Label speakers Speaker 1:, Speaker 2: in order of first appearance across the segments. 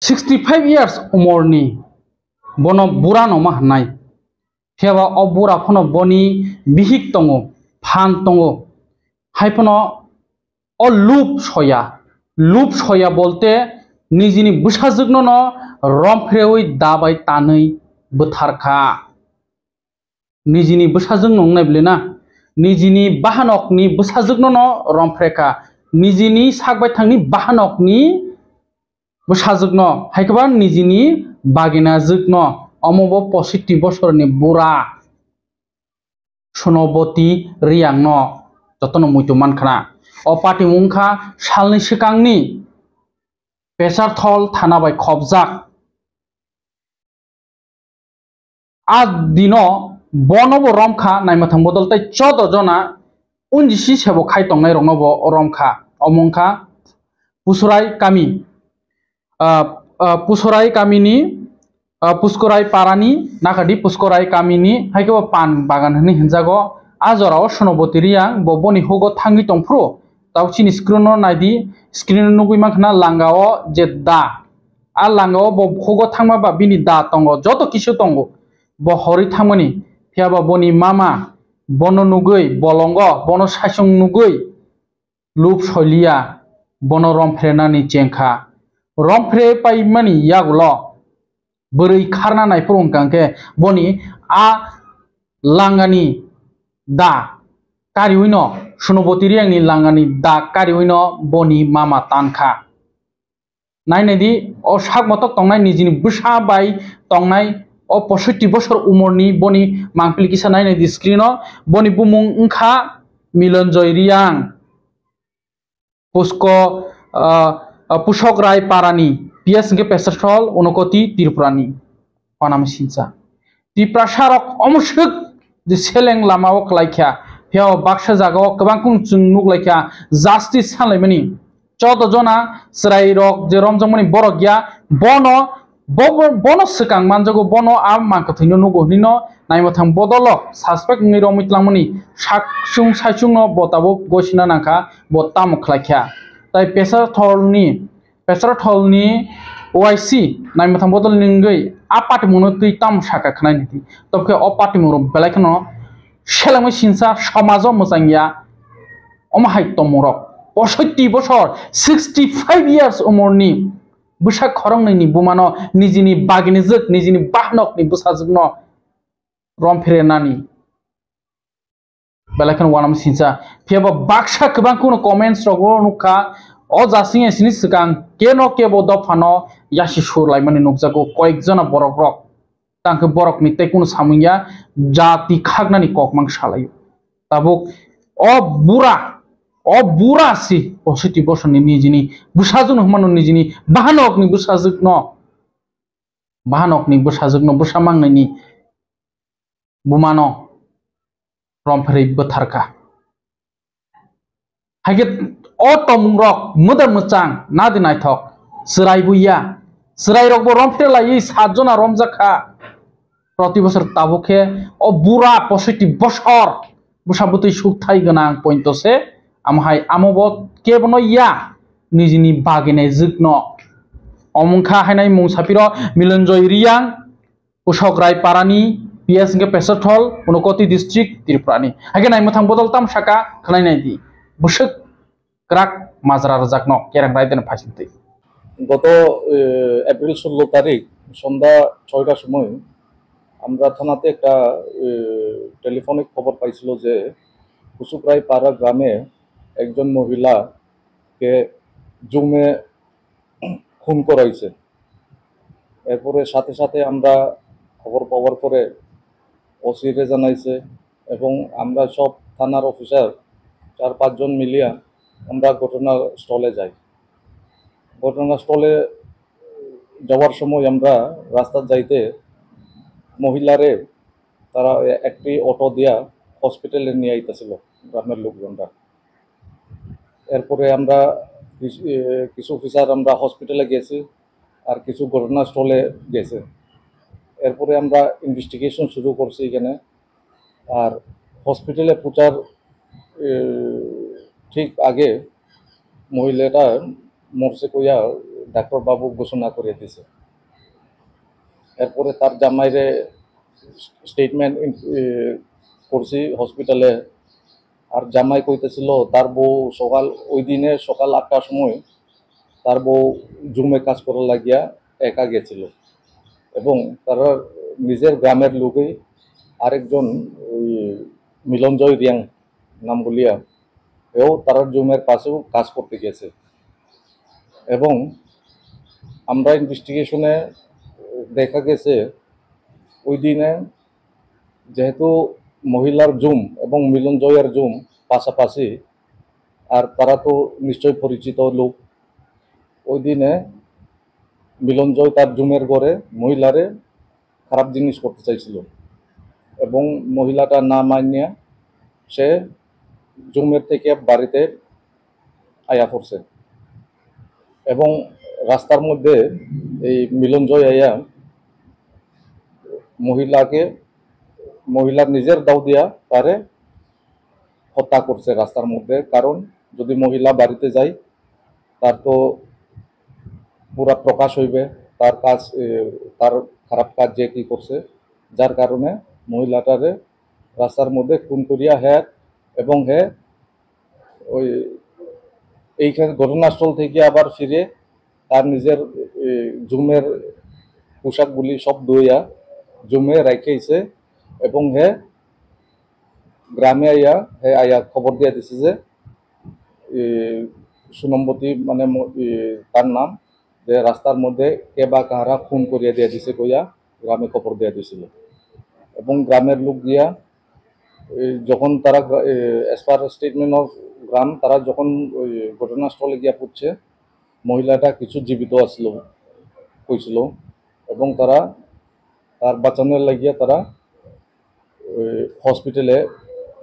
Speaker 1: 65 years umorni bono burano mahnai pheba obura phono boni bihik tongo phan tongo haipono o loop soya bolte nijini busajugno no romfreoi dabai tanai butharkha nijini busajung nongnai blena nijini bahanokni busajugno no romfreka nijini sakbai thangni bahanokni busajugno haikban nijini bagina jugno omobo 65 bosorni bura sonoboti riyangno jotono muito mankhana o party mungkha salni sikangni pesar thol thana bai khobjak a dino bonobo romkha naimathang bodol tai 14 jona unjisi sebo khai tongnai rokno bo romkha omongkha pusurai kami pusurai kamini puskorai parani nakadi puskorai kamini haikebo pan bagan hini hinjago ajorao sonoboti riyang bo boni hugo thangi tongphru tau chini screen no naidi screen nugui mankhana langao je da a langao bo hugo thangma ba bini da tongo joto kisu tongo bo hori thangmani phiaba boni mama bono nugui bolongo bono sasung nugui loop solia bono romfrenani chengkha romfre paimani yagulo beri kharna nai prung kangke boni a langani da kariwino sonoboti riyangni langani da kariwino boni mama tankha nainedi o sakmotok tongnai nijini busa bai tongnai o 65 bosor umorni boni mangpili kisa nainedi screeno boni bumung wngkha Milonjoy Riyang pusokrai parani PS ke pesarthol unokoti Tripurani panam sincha Tripura sarok omusuk je seleng lamao klaikha pheo baksa jagao kwbang kung chung nuklaikha justice sanlaimani 14 jona srai rok je romjongmani borok ya bono sikang manjago bono a mangkathaino nugo hinino naimathang bodolo suspect ngi romitlangmani saksung saisung no botabo gosina nangkha botam khlaikha tai pesartholni OIC naimathang bodol ningoi a party muno tui tam saka khnai niti tobke o party muro belaikno selangmai sinsa samajo mojangya omahai tomorok 65 bosor 65 years umorni busa khorongni bumano nijini bagini juk nijini bahnokni busajukno romfrenani belaikno wanam sinsa pheba baksa kwbang kuno comments rogo nukha o jasing sini sikang keno kebo dofano yasi surlaimani nukjago koekjona borok rok tangke borok ni tekun samungya jati khagnani kokmang salayo tabuk o bura si 65 bosorni nijini busajukno humano nijini bahanokni busajukno busamangnani bumano romfrei butharkha haike o tomungrok mudar muchang nadi naithok serai buya serai rok bo romfre lai 7 jona romjakha proti bosor tabukhe o bura 65 bosor busabutui sukthai ganang point se amhai amobo kebono ya nijini bagine jukno omungkha hainai mungsapiro Milonjoy Riyang pusokrai parani PS ke pesarthol unokoti district Tripurani haike naimathang bodol tam saka khlai naidi busuk krak মাজরা রাজাকনো কেরাং রাইদেন ফাইসিতে
Speaker 2: গত April 16 তারিখ সন্ধ্যা 6টার সময় আমরা থানাতে একটা telephonic খবর পাইছিল যে পুসুকরাই পাড়া গ্রামে একজন মহিলাকে জুমে খুন করাইছে এরপরে সাথে সাথে আমরা খবর পাওয়ার পরে ওসিরে জানাইছে এবং আমরা সব থানার অফিসার 4-5 জন মিলিয়া আমরা ঘটনাস্থলে যাই ঘটনাস্থলে যাওয়ার সময় আমরা রাস্তা যাইতে মহিলারে তারা একটি অটো দিয়া হসপিটালে নিয়ে আইতাছিল গ্রামের লোকজনরা এরপরে আমরা কিছু অফিসার আমরা হসপিটালে গেছি আর কিছু ঘটনাস্থলে গেছে এরপরে আমরা ইনভেস্টিগেশন শুরু করছি এখানে আর হসপিটালে পৌঁছার ঠিক আগে মহিলাটা মরছে কইয়া ডাক্তার বাবু ঘোষণা করে দিছে। এরপরে তার জামাইরে স্টেটমেন্ট করছি হসপিটালে। আর জামাই কইতেছিল তার বউ ওই দিনে সকাল 8টার সময় তার বউ জুমে কাজ করার লাগিয়া একা গেছিল, এবং তার নিজের গ্রামের লোকই আরেকজন ওই মিলনজয় রিয়াং নাম বলিয়া এও তার জুমের পাশেও কাজ করতে গেছে। এবং আমরা ইনভেস্টিগেশনে দেখা গেছে ওই দিনে যেহেতু মহিলার জুম এবং মিলনজয়ের জুম পাশাপাশি, আর তারা তো নিশ্চয় পরিচিত লোক, ওই দিনে মিলনজয় তার জুমের ঘরে মহিলারে খারাপ জিনিস করতে চাইছিল, এবং মহিলাটা না মানিয়া সে জুমের থেকে বাড়িতে আয়া পড়ছে। এবং রাস্তার মধ্যে এই মিলনজয় আয়া মহিলার নিজের দাও দিয়া তারে হত্যা করছে রাস্তার মধ্যে। কারণ যদি মহিলা বাড়িতে যায় তার তো পুরা প্রকাশ হইবে তার খারাপ কাজ যে কি করছে, যার কারণে মহিলাটারে রাস্তার মধ্যে খুন করিয়া এবং ওই এইখানে ঘটনাস্থল থেকে আবার ফিরে তার নিজের জুমের পোশাকগুলি সব ধুইয়া জুমে রাখিয়েছে, এবং গ্রামে আইয়া খবর দিয়া দিছে যে সুনম্বতী মানে তার নাম, যে রাস্তার মধ্যে কে বা কাহারা খুন করিয়া দিয়া দিছে কইয়া গ্রামে খবর দিয়া দিছিল। এবং গ্রামের লোক গিয়া যখন তারা অ্যাজ পার স্টেটমেন্ট অফ গ্রাম, তারা যখন ওই ঘটনাস্থলে গিয়া পড়ছে মহিলাটা কিছু জীবিত আসছিল কইছিল, এবং তারা তার বাঁচানোর লাগিয়া তারা হসপিটালে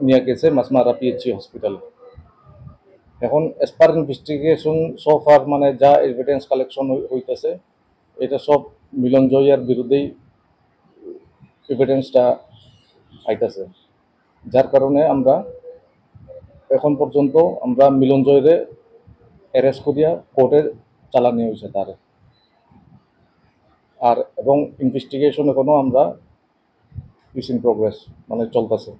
Speaker 2: নিয়ে গেছে, মাসমারা পিএইচসি হসপিটালে। এখন এজ পার ইনভেস্টিগেশন সোফার মানে যা এভিডেন্স কালেকশন হইতেছে এটা সব মিলনজয়ের বিরুদ্ধেই এভিডেন্সটা আইতেছে, যার কারণে আমরা এখন পর্যন্ত আমরা মিলনজয়রে অ্যারেস্ট করিয়া কোর্টে চালানি হয়েছে তার। আর এবং ইনভেস্টিগেশন এখনো আমরা ইজ ইন প্রোগ্রেস মানে চলতেছে।